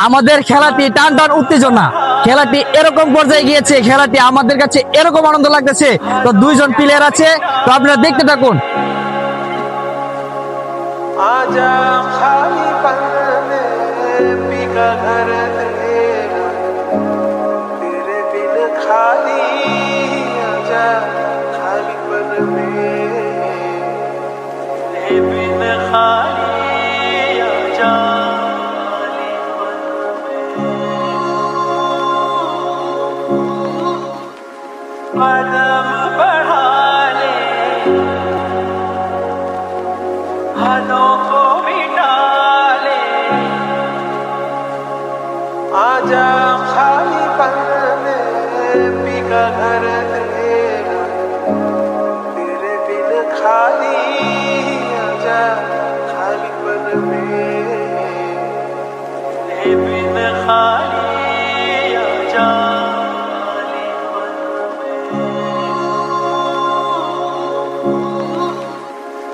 আমাদের খেলাটি টান টান উত্তেজনা, খেলাটি এরকম পর্যায়ে গিয়েছে, খেলাটি আমাদের কাছে এরকম আনন্দ লাগতেছে। তো দুইজন প্লেয়ার আছে, তো আপনারা দেখতে থাকুন। आजा खाली पन में बिका घर तेरा तेरे बिन खाली आजा खाली पन में तेरे बिन खाली आजा खाली पन में कदम बढ़ा ले हाथों को मिटा ले आजा खाली पन में बिका घर तेरा तेरे बिन खाली आजा खाली पन में तेरे बिन खाली आजा खाली पन में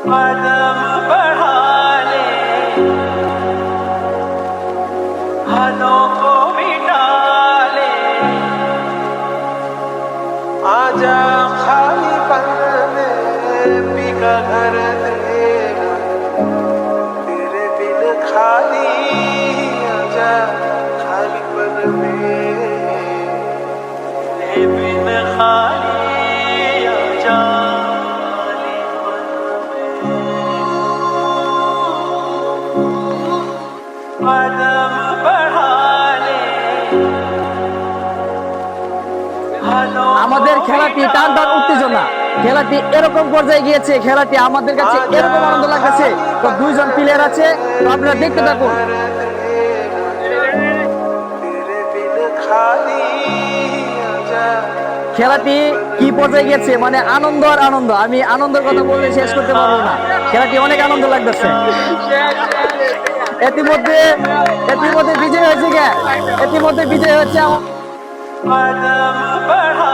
कदम बढ़ा ले हाथों को मिटा ले आजा खाली पन में बिका घर तेरा तेरे बिन खाली आजा खाली पन में तेरे बिन खाली आजा खाली पन में कदम बढ़ा ले আমাদের খেলাটি টান টান উত্তেজনা, খেলাটি এরকম পর্যায়ে গিয়েছে, খেলাটি আমাদের কাছে এরকম আনন্দ লাগতেছে। তো দুইজন প্লেয়ার আছে, তো আপনারা দেখতে থাকুন। तेरे बिन खाली आजा খেলাটি কি পর্যায়ে গেছে, মানে আনন্দ আর আনন্দ, আমি আনন্দের কথা বললে শেষ করতে পারবো না। খেলাটি অনেক আনন্দ লাগতেছে। ইতিমধ্যে বিজয় হয়েছে, ইতিমধ্যে বিজয় হচ্ছে कदम बढ़ा